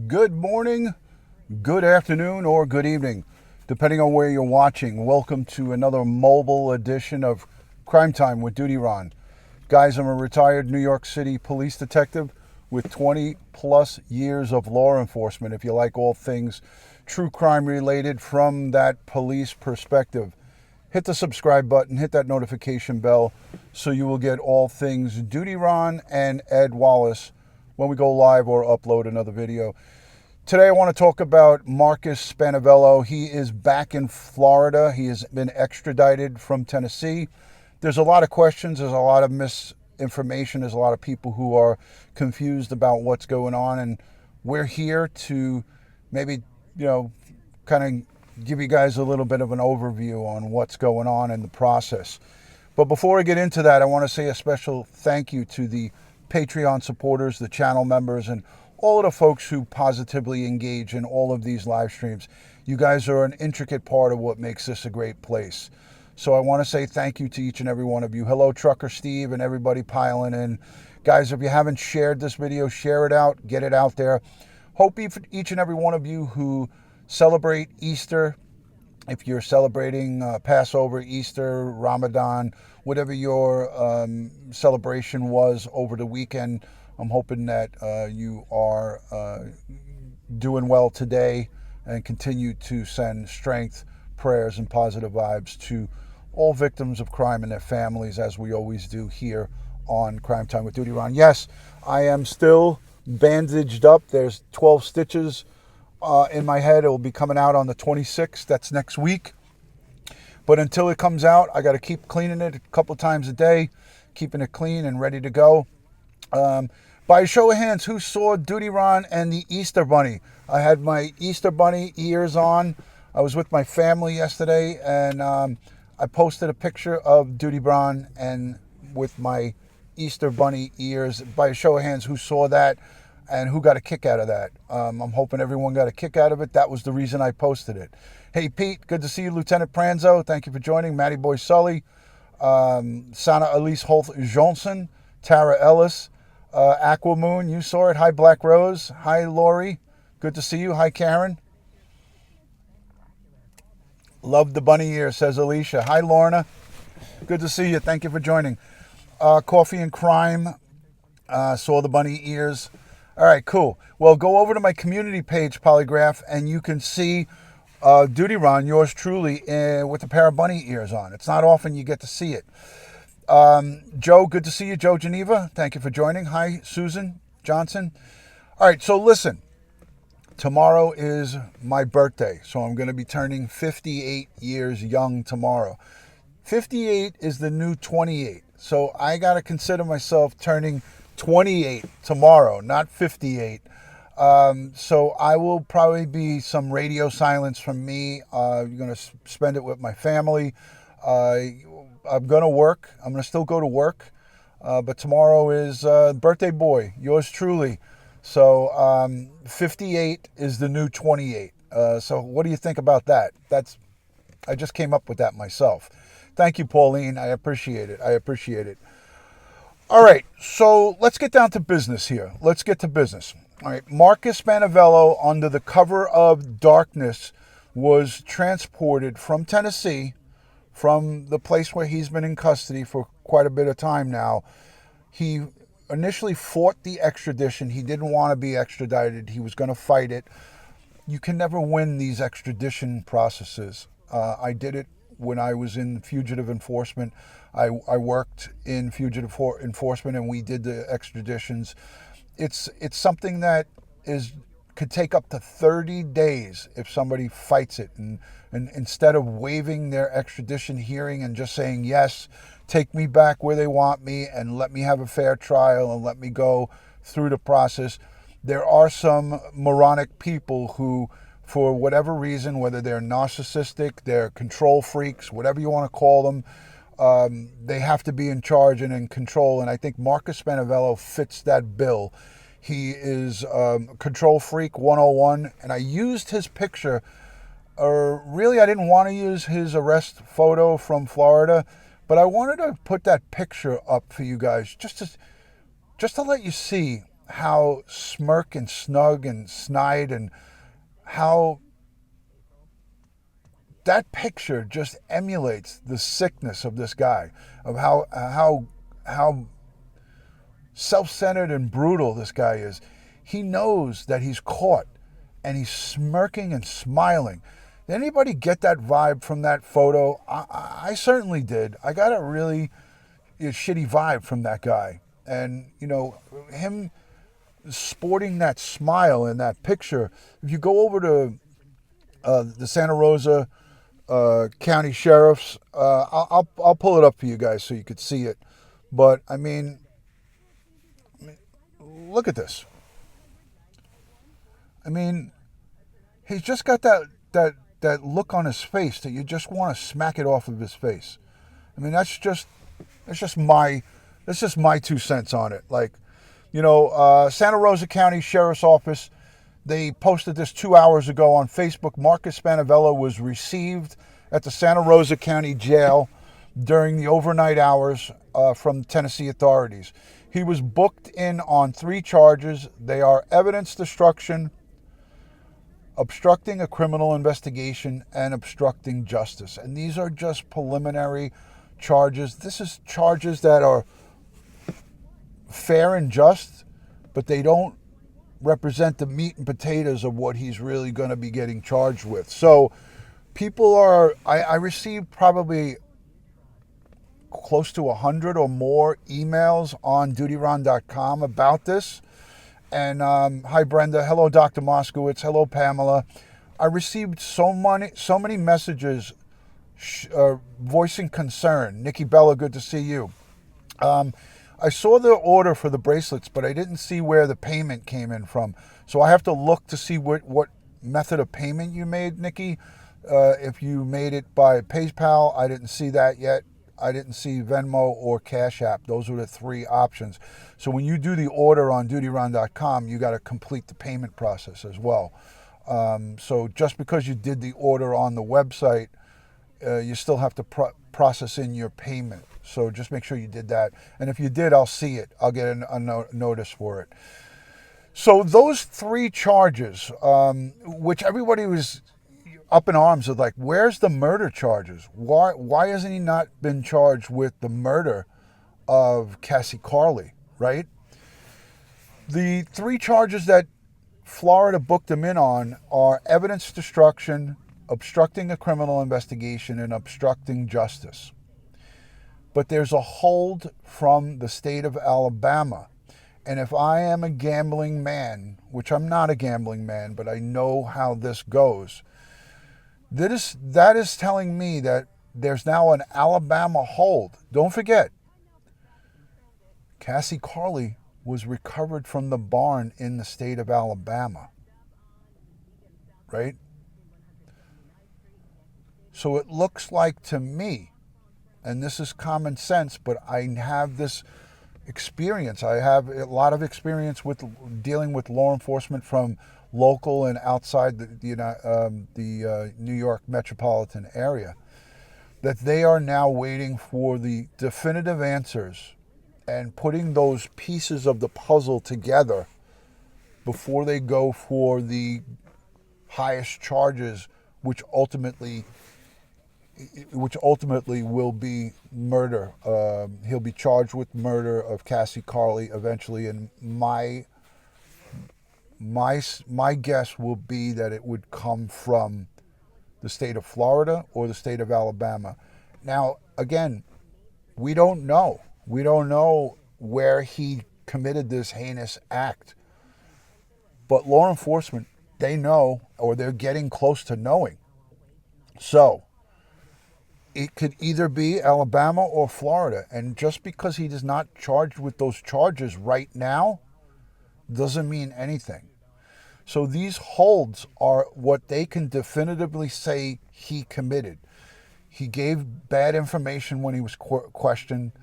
good morning, good afternoon, or good evening, depending on where you're watching. Welcome to another mobile edition of Crime Time with DutyRon. Guys, I'm a retired New York City police detective with 20 plus years of law enforcement, if you like all things true crime related from that police perspective. Hit the subscribe button, hit that notification bell so you will get all things DutyRon and Ed Wallace when we go live or upload another video. Today I want to talk about Marcus Spanevelo. He is back in Florida. He has been extradited from Tennessee. There's a lot of questions. There's a lot of misinformation. There's a lot of people who are confused about what's going on. And we're here to maybe, kind of give you guys a little bit of an overview on what's going on in the process. But before I get into that, I want to say a special thank you to the Patreon supporters, the channel members, and all of the folks who positively engage in all of these live streams. You guys are an intricate part of what makes this a great place. So I want to say thank you to each and every one of you. Hello, Trucker Steve and everybody piling in. Guys, if you haven't shared this video, share it out, get it out there. Hope each and every one of you who celebrate Easter, if you're celebrating Passover, Easter, Ramadan, whatever your celebration was over the weekend, I'm hoping that you are doing well today and continue to send strength, prayers, and positive vibes to all victims of crime and their families, as we always do here on Crime Time with DutyRon. Yes, I am still bandaged up. There's 12 stitches in my head. It will be coming out on the 26th. That's next week. But until it comes out, I got to keep cleaning it a couple times a day, keeping it clean and ready to go. By a show of hands, who saw DutyRon and the Easter Bunny? I had my Easter Bunny ears on. I was with my family yesterday, and I posted a picture of DutyRon and with my Easter Bunny ears. By a show of hands, who saw that and who got a kick out of that? I'm hoping everyone got a kick out of it. That was the reason I posted it. Hey, Pete, good to see you. Lieutenant Pranzo, thank you for joining. Matty Boy Sully, Sana Elise Holt Johnson, Tara Ellis, Aquamoon, you saw it. Hi, Black Rose. Hi, Lori. Good to see you. Hi, Karen. Love the bunny ear, says Alicia. Hi, Lorna. Good to see you. Thank you for joining. Coffee and Crime, saw the bunny ears. All right, cool. Well, go over to my community page, Polygraph, and you can see DutyRon, yours truly, with a pair of bunny ears on. It's not often you get to see it. Joe, good to see you. Joe Geneva, thank you for joining. Hi, Susan Johnson. All right, so listen. Tomorrow is my birthday, so I'm going to be turning 58 years young tomorrow. 58 is the new 28, so I got to consider myself turning 28 tomorrow, not 58. So I will probably be some radio silence from me. You're going to spend it with my family. I'm going to work. I'm going to still go to work. But tomorrow is birthday boy, yours truly. So 58 is the new 28. So what do you think about that? I just came up with that myself. Thank you, Pauline. I appreciate it. All right, so let's get down to business here. Let's get to business. All right, Marcus Spanovello, under the cover of darkness, was transported from Tennessee, from the place where he's been in custody for quite a bit of time now. He initially fought the extradition. He didn't want to be extradited. He was going to fight it. You can never win these extradition processes. I did it when I was in fugitive enforcement. I worked in fugitive enforcement, and we did the extraditions. It's something that could take up to 30 days if somebody fights it. And instead of waiving their extradition hearing and just saying, yes, take me back where they want me and let me have a fair trial and let me go through the process, there are some moronic people who, for whatever reason, whether they're narcissistic, they're control freaks, whatever you want to call them, they have to be in charge and in control. And I think Marcus Spanevelo fits that bill. He is control freak 101. And I used his picture. Really, I didn't want to use his arrest photo from Florida, but I wanted to put that picture up for you guys just to let you see how smirk and snug and snide, and how that picture just emulates the sickness of this guy, of how self-centered and brutal this guy is. He knows that he's caught, and he's smirking and smiling. Did anybody get that vibe from that photo? I certainly did. I got a really shitty vibe from that guy. And, you know, him sporting that smile in that picture, if you go over to the Santa Rosa County Sheriff's, I'll pull it up for you guys so you could see it. But, I mean, look at this. I mean, he's just got that look on his face that you just want to smack it off of his face. I mean, that's just my 2 cents on it. Like, you know, Santa Rosa County Sheriff's Office, they posted this 2 hours ago on Facebook. Marcus Spanovello was received at the Santa Rosa County Jail during the overnight hours from Tennessee authorities. He was booked in on 3 charges. They are evidence destruction, obstructing a criminal investigation, and obstructing justice. And these are just preliminary charges. This is charges that are fair and just, but they don't represent the meat and potatoes of what he's really going to be getting charged with. So people are, I received probably close to 100 or more emails on DutyRon.com about this. And hi, Brenda. Hello, Dr. Moskowitz. Hello, Pamela. I received so many messages voicing concern. Nikki Bella, good to see you. I saw the order for the bracelets, but I didn't see where the payment came in from. So I have to look to see what method of payment you made, Nikki. If you made it by PayPal, I didn't see that yet. I didn't see Venmo or Cash App. Those were the 3 options. So when you do the order on DutyRon.com, you got to complete the payment process as well. So just because you did the order on the website, you still have to process in your payment. So just make sure you did that. And if you did, I'll see it. I'll get a notice for it. So those 3 charges, which everybody was up in arms of, like, where's the murder charges? Why hasn't he not been charged with the murder of Cassie Carli, right? The 3 charges that Florida booked him in on are evidence destruction, obstructing a criminal investigation, and obstructing justice. But there's a hold from the state of Alabama. And if I am a gambling man, which I'm not a gambling man, but I know how this goes, that is telling me that there's now an Alabama hold. Don't forget, Cassie Carli was recovered from the barn in the state of Alabama, right? So it looks like to me, and this is common sense, but I have this experience. I have a lot of experience with dealing with law enforcement from local and outside the New York metropolitan area, that they are now waiting for the definitive answers and putting those pieces of the puzzle together before they go for the highest charges, which ultimately will be murder. He'll be charged with murder of Cassie Carli eventually, and my guess will be that it would come from the state of Florida or the state of Alabama. Now, again, we don't know. We don't know where he committed this heinous act. But law enforcement, they know, or they're getting close to knowing. So it could either be Alabama or Florida. And just because he is not charged with those charges right now doesn't mean anything. So these holds are what they can definitively say he committed. He gave bad information when he was questioned.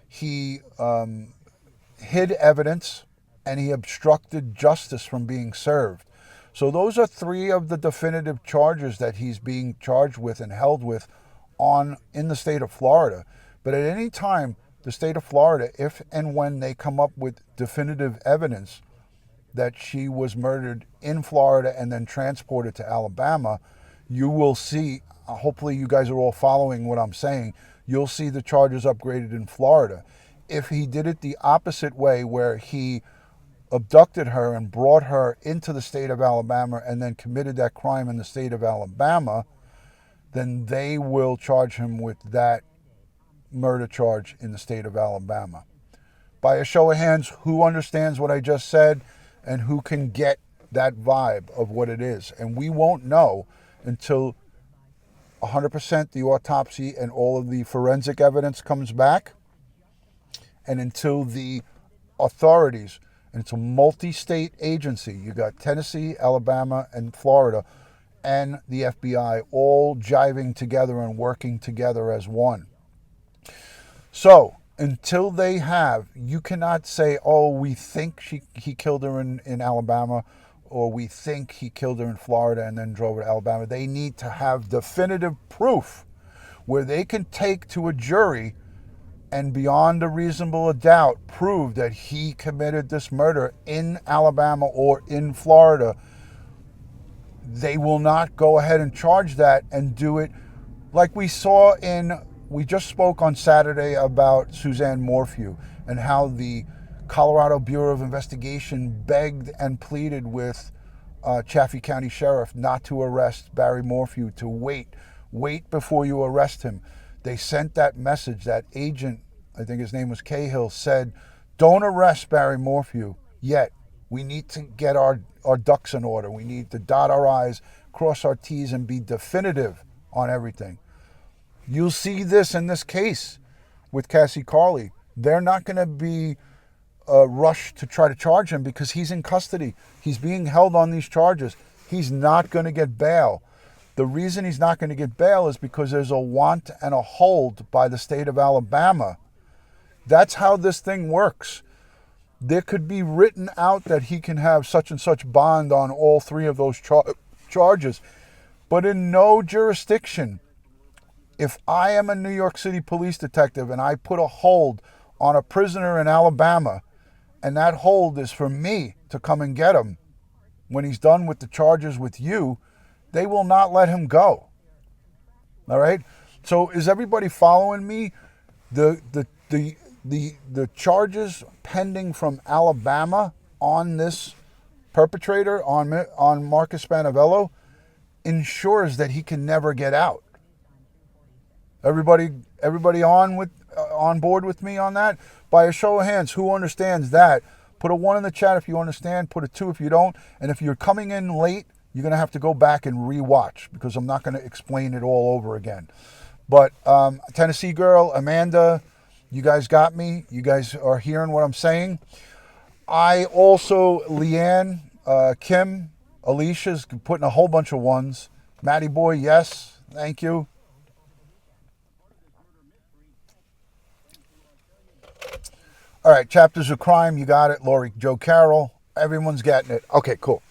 He hid evidence, and he obstructed justice from being served. So those are 3 of the definitive charges that he's being charged with and held with in the state of Florida. But at any time, the state of Florida, if and when they come up with definitive evidence that she was murdered in Florida and then transported to Alabama, you will see, hopefully you guys are all following what I'm saying, you'll see the charges upgraded in Florida. If he did it the opposite way, where he abducted her and brought her into the state of Alabama and then committed that crime in the state of Alabama, then they will charge him with that murder charge in the state of Alabama. By a show of hands, who understands what I just said and who can get that vibe of what it is? And we won't know until 100% the autopsy and all of the forensic evidence comes back, and until the authorities, and it's a multi-state agency, you got Tennessee, Alabama, and Florida, and the FBI all jiving together and working together as one. So until they have, you cannot say, oh, we think he killed her in Alabama, or we think he killed her in Florida and then drove her to Alabama. They need to have definitive proof where they can take to a jury and beyond a reasonable doubt prove that he committed this murder in Alabama or in Florida. They will not go ahead and charge that and do it like we saw we just spoke on Saturday about Suzanne Morphew and how the Colorado Bureau of Investigation begged and pleaded with Chaffee County Sheriff not to arrest Barry Morphew, to wait before you arrest him. They sent that message. That agent, I think his name was Cahill, said, don't arrest Barry Morphew yet. We need to get our ducks in order. We need to dot our I's, cross our T's, and be definitive on everything. You'll see this in this case with Cassie Carli. They're not going to be rushed to try to charge him because he's in custody. He's being held on these charges. He's not going to get bail. The reason he's not going to get bail is because there's a want and a hold by the state of Alabama. That's how this thing works. There could be written out that he can have such and such bond on all three of those charges. But in no jurisdiction, if I am a New York City police detective and I put a hold on a prisoner in Alabama, and that hold is for me to come and get him when he's done with the charges with you, they will not let him go. All right? So is everybody following me? The charges pending from Alabama on this perpetrator, on Marcus Spanovello, ensures that he can never get out. Everybody on board with me on that? By a show of hands, who understands that? Put a 1 in the chat if you understand, put a 2 if you don't, and if you're coming in late, you're going to have to go back and rewatch because I'm not going to explain it all over again. But Tennessee girl, Amanda, you guys got me. You guys are hearing what I'm saying. I also, Leanne, Kim, Alicia's putting a whole bunch of 1s. Matty boy, yes, thank you. All right, Chapters of Crime, you got it. Lori, Joe Carroll, everyone's getting it. Okay, cool.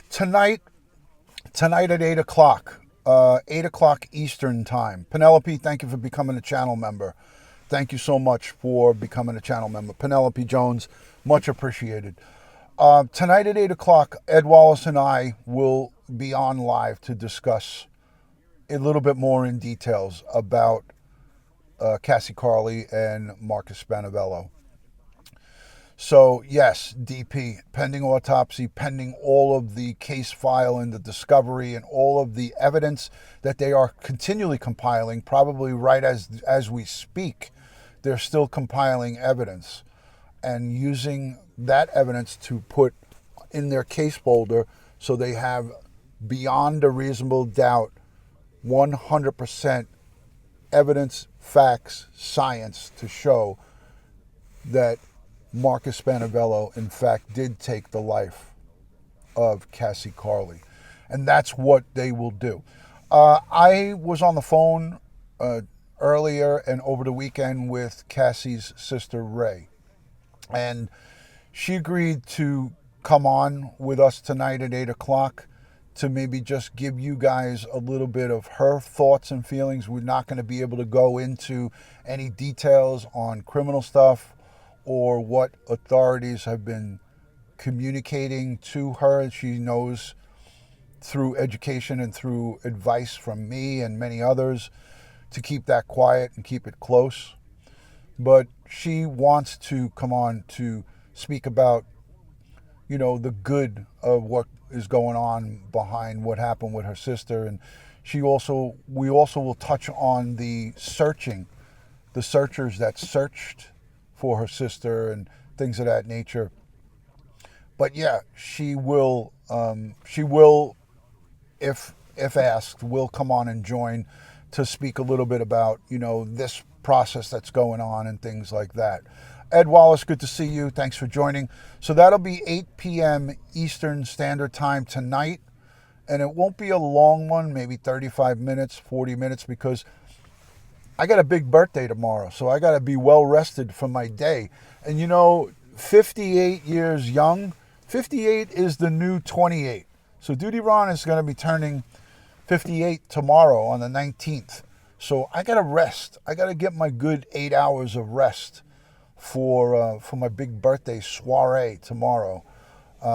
Tonight at 8 o'clock, 8 o'clock Eastern time. Penelope, thank you for becoming a channel member. Thank you so much for becoming a channel member. Penelope Jones, much appreciated. Tonight at 8 o'clock, Ed Wallace and I will be on live to discuss a little bit more in details about Cassie Carli and Marcus Spanovello. So yes, DP, pending autopsy, pending all of the case file and the discovery and all of the evidence that they are continually compiling, probably right as we speak, they're still compiling evidence and using that evidence to put in their case folder so they have beyond a reasonable doubt 100% evidence, facts, science to show that Marcus Spanovello, in fact, did take the life of Cassie Carli. And that's what they will do. I was on the phone earlier and over the weekend with Cassie's sister, Ray. And she agreed to come on with us tonight at 8 o'clock to maybe just give you guys a little bit of her thoughts and feelings. We're not going to be able to go into any details on criminal stuff or what authorities have been communicating to her. She knows through education and through advice from me and many others to keep that quiet and keep it close. But she wants to come on to speak about, the good of what is going on behind what happened with her sister. And we also will touch on the searchers that searched for her sister and things of that nature. But yeah, she will, if asked, will come on and join to speak a little bit about, this process that's going on and things like that. Ed Wallace, good to see you. Thanks for joining. So that'll be 8 p.m. Eastern Standard Time tonight. And it won't be a long one, maybe 35 minutes, 40 minutes, because I got a big birthday tomorrow. So I got to be well rested for my day. And 58 years young, 58 is the new 28. So DutyRon is going to be turning 58 tomorrow on the 19th. So I got to rest. I got to get my good 8 hours of rest for my big birthday soiree tomorrow.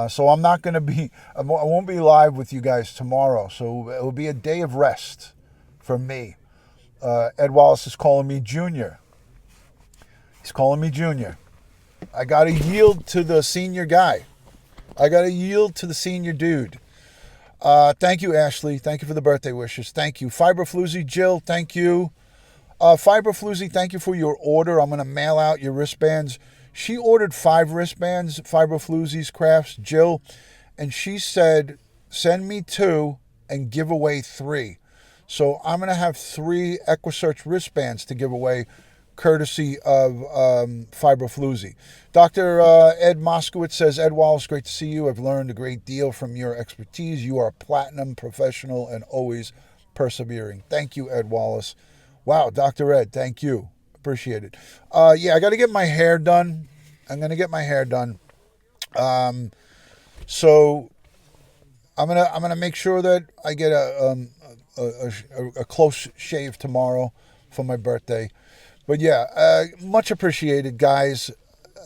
So I'm not going to be, I won't be live with you guys tomorrow. So it will be a day of rest for me. Ed Wallace is calling me Junior. He's calling me Junior. I got to yield to the senior guy. I got to yield to the senior dude. Thank you, Ashley. Thank you for the birthday wishes. Thank you. Fiberfloozy Jill, thank you. Fiberfloozy, thank you for your order. I'm going to mail out your wristbands. She ordered 5 wristbands, Fiberfloozy's Crafts, Jill, and she said, send me 2 and give away 3. So I'm going to have 3 EquiSearch wristbands to give away, courtesy of Fiberfloozy. Dr. Ed Moskowitz says, Ed Wallace, great to see you. I've learned a great deal from your expertise. You are a platinum professional and always persevering. Thank you, Ed Wallace. Wow, Dr. Ed, thank you. Appreciate it. Yeah, I got to get my hair done. I'm going to get my hair done. So I'm gonna make sure that I get a close shave tomorrow for my birthday. But yeah, much appreciated, guys.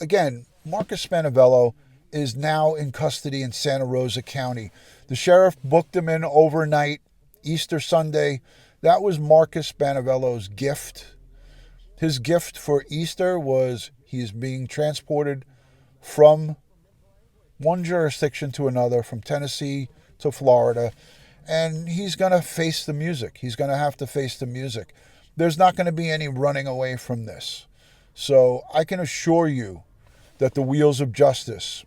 Again, Marcus Spanovello is now in custody in Santa Rosa County. The sheriff booked him in overnight, Easter Sunday. That was Marcus Spanovello's gift. His gift for Easter was he's being transported from one jurisdiction to another, from Tennessee to Florida, and he's going to face the music. He's going to have to face the music. There's not going to be any running away from this. So I can assure you that the wheels of justice,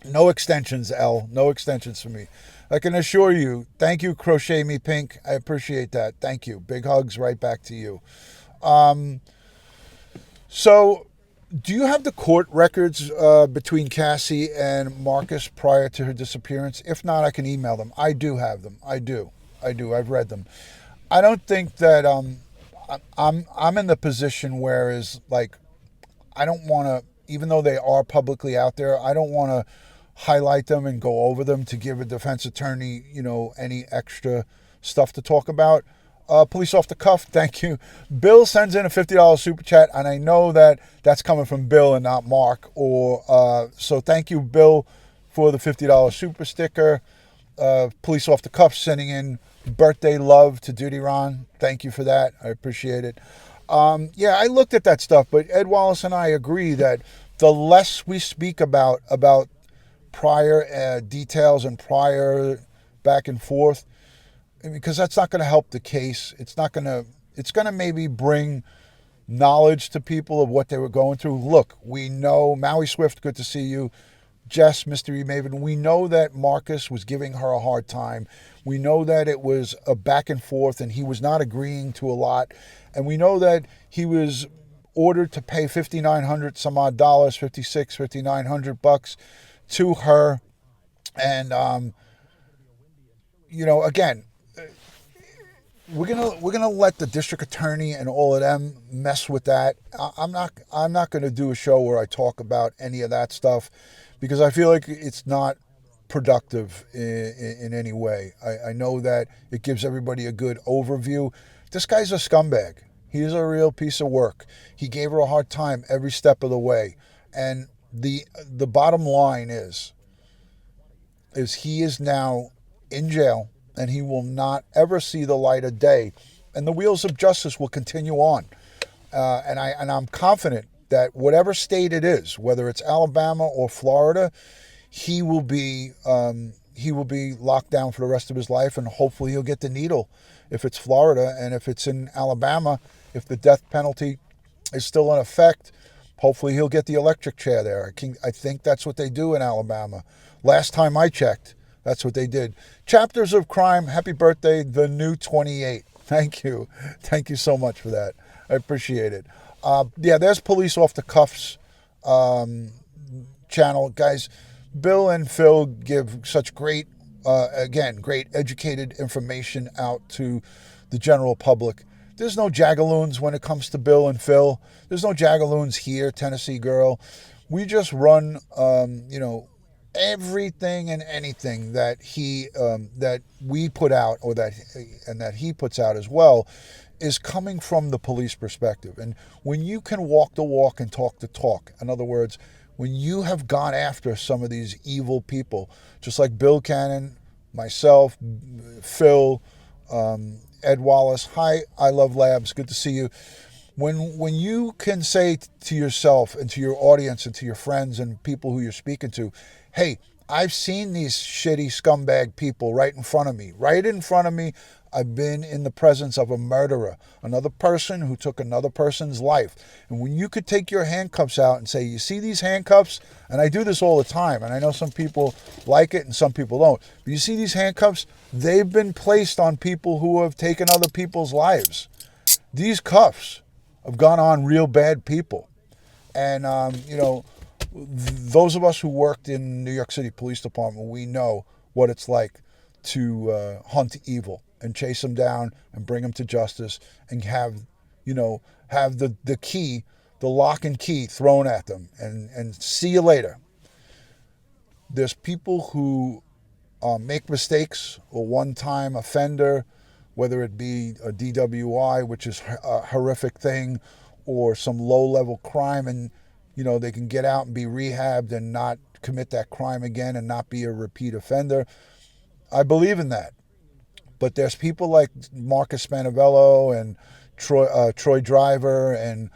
no extensions, L, no extensions for me. I can assure you, thank you, Crochet Me Pink. I appreciate that. Thank you. Big hugs right back to you. So do you have the court records between Cassie and Marcus prior to her disappearance? If not, I can email them. I do have them. I do. I've read them. I don't think that I'm in the position where is like, I don't want to, even though they are publicly out there, I don't want to highlight them and go over them to give a defense attorney, any extra stuff to talk about. Police off the cuff, thank you. Bill sends in a $50 super chat, and I know that that's coming from Bill and not Mark. So thank you, Bill, for the $50 super sticker. Police off the cuff sending in birthday love to DutyRon. Thank you for that. I appreciate it. Yeah, I looked at that stuff, but Ed Wallace and I agree that the less we speak about prior details and prior back and forth, because that's not going to help the case. It's going to maybe bring knowledge to people of what they were going through. Look, we know, Maui Swift, good to see you. Jess, Mystery Maven, we know that Marcus was giving her a hard time. We know that it was a back and forth and he was not agreeing to a lot. And we know that he was ordered to pay $5,900 some odd dollars, $5,900 to her. And, again, we're gonna let the district attorney and all of them mess with that. I'm not gonna do a show where I talk about any of that stuff because I feel like it's not productive in any way. I know that it gives everybody a good overview. This guy's a scumbag. He's a real piece of work. He gave her a hard time every step of the way. And the bottom line is he is now in jail, and he will not ever see the light of day. And the wheels of justice will continue on. And I'm confident that whatever state it is, whether it's Alabama or Florida, he will be locked down for the rest of his life, and hopefully he'll get the needle if it's Florida. And if it's in Alabama, if the death penalty is still in effect, hopefully he'll get the electric chair there. I think that's what they do in Alabama. Last time I checked, that's what they did. Chapters of Crime, happy birthday, the new 28. Thank you. Thank you so much for that. I appreciate it. There's Police Off the Cuffs channel. Guys, Bill and Phil give such great educated information out to the general public. There's no jagaloons when it comes to Bill and Phil. There's no jagaloons here, Tennessee Girl. We just run, everything and anything that that we put out, that he puts out as well, is coming from the police perspective. And when you can walk the walk and talk the talk, in other words, when you have gone after some of these evil people, just like Bill Cannon, myself, Phil, Ed Wallace, hi, I Love Labs, good to see you. When you can say to yourself and to your audience and to your friends and people who you're speaking to, hey, I've seen these shitty scumbag people right in front of me. Right in front of me, I've been in the presence of a murderer, another person who took another person's life. And when you could take your handcuffs out and say, you see these handcuffs? And I do this all the time, and I know some people like it and some people don't. But you see these handcuffs? They've been placed on people who have taken other people's lives. These cuffs have gone on real bad people. And, those of us who worked in New York City Police Department, we know what it's like to hunt evil and chase them down and bring them to justice and have the key, the lock and key thrown at them and see you later. There's people who make mistakes, a one-time offender, whether it be a DWI, which is a horrific thing, or some low-level crime, and they can get out and be rehabbed and not commit that crime again and not be a repeat offender. I believe in that. But there's people like Marcus Spanovello and Troy Driver and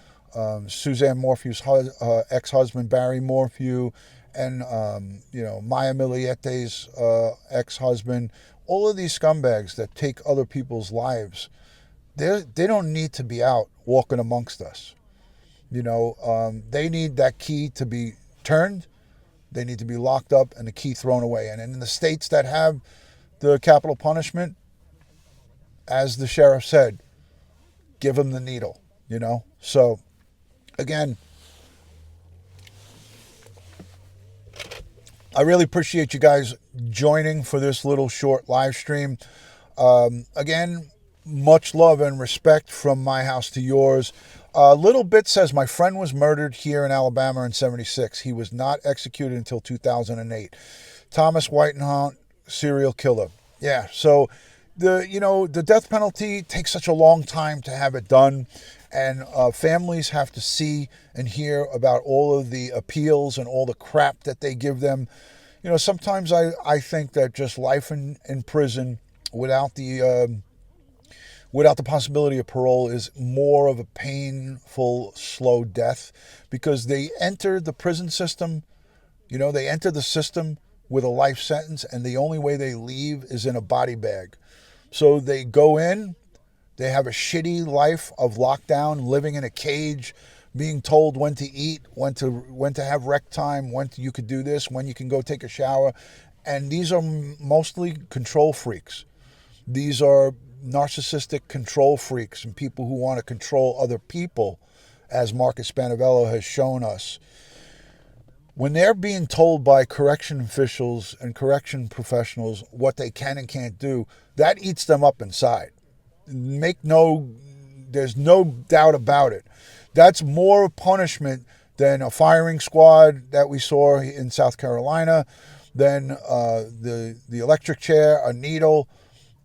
Suzanne Morphew's ex-husband, Barry Morphew, and Maya Miliette's ex-husband. All of these scumbags that take other people's lives, they don't need to be out walking amongst us. They need that key to be turned. They need to be locked up and the key thrown away. And in the states that have the capital punishment, as the sheriff said, give them the needle, So, again, I really appreciate you guys joining for this little short live stream. Again, much love and respect from my house to yours. Little Bit says, my friend was murdered here in Alabama in 1976. He was not executed until 2008. Thomas Whitenhaunt, serial killer. Yeah, so the death penalty takes such a long time to have it done, and families have to see and hear about all of the appeals and all the crap that they give them. Sometimes I think that just life in prison without the possibility of parole is more of a painful, slow death, because they enter the prison system, they enter the system with a life sentence, and the only way they leave is in a body bag. So they go in, they have a shitty life of lockdown, living in a cage, being told when to eat, when to have rec time, when you could do this, when you can go take a shower. And these are mostly control freaks. These are narcissistic control freaks and people who want to control other people, as Marcus Spanovello has shown us. When they're being told by correction officials and correction professionals what they can and can't do, that eats them up inside. There's no doubt about it. That's more punishment than a firing squad that we saw in South Carolina, than the electric chair, a needle.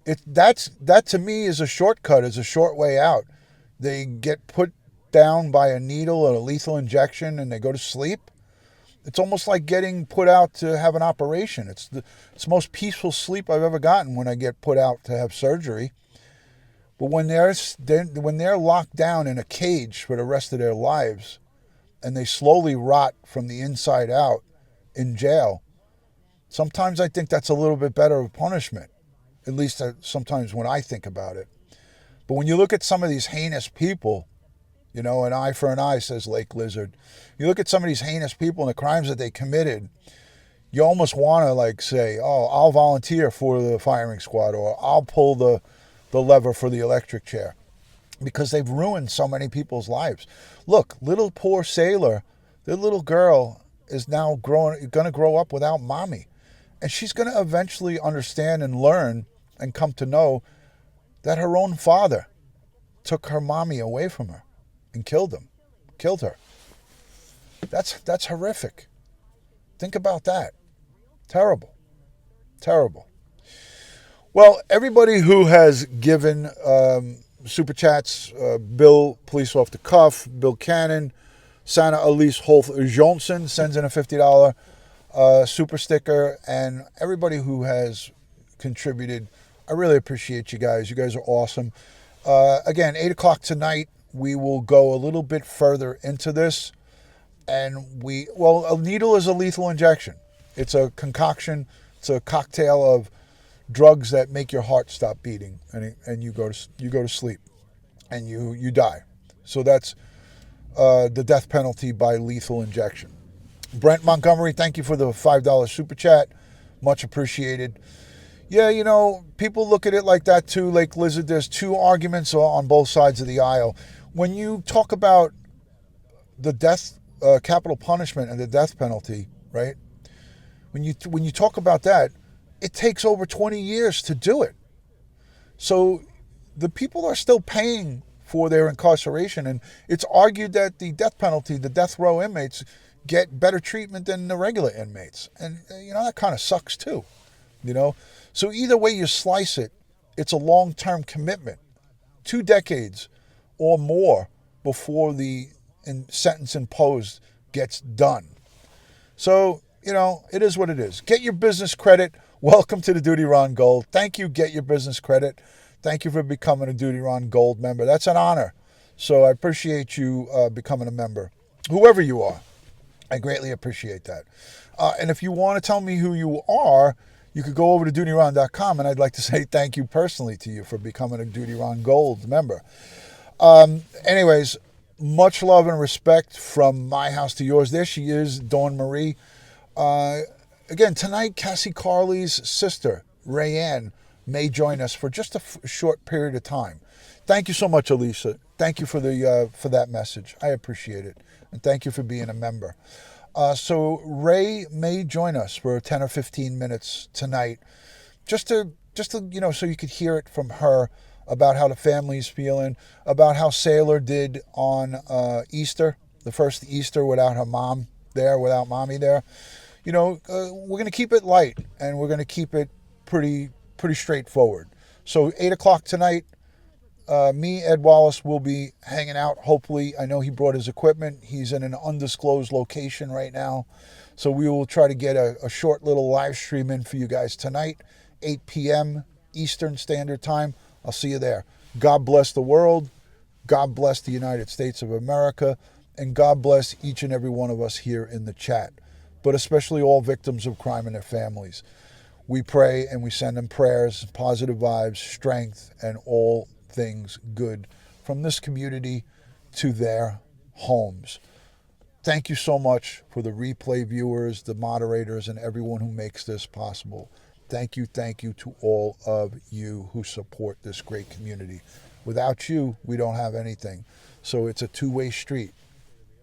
That to me is a shortcut, is a short way out. they get put down by a needle or a lethal injection and they go to sleep. It's almost like getting put out to have an operation. It's the most peaceful sleep I've ever gotten when I get put out to have surgery. But when they're locked down in a cage for the rest of their lives and they slowly rot from the inside out in jail, sometimes I think that's a little bit better of punishment. At least sometimes when I think about it. But when you look at some of these heinous people, an eye for an eye, says Lake Lizard. You look at some of these heinous people and the crimes that they committed, you almost want to say, oh, I'll volunteer for the firing squad, or I'll pull the lever for the electric chair, because they've ruined so many people's lives. Look, little poor Sailor, the little girl is now going to grow up without mommy. And she's going to eventually understand and learn and come to know that her own father took her mommy away from her and killed her. That's horrific. Think about that. Terrible. Well, everybody who has given super chats, Bill, police off the cuff, Bill Cannon, Santa Elise Holf Johnson sends in a $50 super sticker, and everybody who has contributed, I really appreciate you guys. You guys are awesome. Again, 8 o'clock tonight, we will go a little bit further into this. And a needle is a lethal injection. It's a concoction. It's a cocktail of drugs that make your heart stop beating, and you go to sleep, and you die. So that's the death penalty by lethal injection. Brent Montgomery, thank you for the $5 super chat. Much appreciated. Yeah, people look at it like that too, Lake Lizard. There's two arguments on both sides of the aisle. When you talk about the death, capital punishment and the death penalty, right? When you talk about that, it takes over 20 years to do it. So the people are still paying for their incarceration, and it's argued that the death penalty, the death row inmates, get better treatment than the regular inmates. And, that kind of sucks too, So either way you slice it, it's a long-term commitment. 2 decades or more before the sentence imposed gets done. So, it is what it is. Get your business credit. Welcome to the DutyRon Gold. Thank you, Get Your Business Credit. Thank you for becoming a DutyRon Gold member. That's an honor. So I appreciate you becoming a member. Whoever you are, I greatly appreciate that. And if you want to tell me who you are, you could go over to DutyRon.com, and I'd like to say thank you personally to you for becoming a DutyRon Gold member. Anyways, much love and respect from my house to yours. There she is, Dawn Marie. Again, tonight, Cassie Carli's sister, Rayanne, may join us for just a short period of time. Thank you so much, Alicia. Thank you for that message. I appreciate it. And thank you for being a member. So Ray may join us for 10 or 15 minutes tonight, just to so you could hear it from her about how the family's feeling, about how Sailor did on Easter, the first Easter without her mom there, without mommy there. We're going to keep it light, and we're going to keep it pretty straightforward. So 8 o'clock tonight, me, Ed Wallace, will be hanging out. Hopefully, I know he brought his equipment. He's in an undisclosed location right now. So we will try to get a short little live stream in for you guys tonight, 8 p.m. Eastern Standard Time. I'll see you there. God bless the world. God bless the United States of America. And God bless each and every one of us here in the chat, but especially all victims of crime and their families. We pray and we send them prayers, positive vibes, strength, and all things good from this community to their homes. Thank you so much for the replay viewers, the moderators, and everyone who makes this possible. Thank you to all of you who support this great community. Without you, we don't have anything. So it's a two-way street.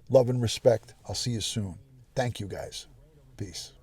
Love and respect. I'll see you soon. Thank you, guys. Peace.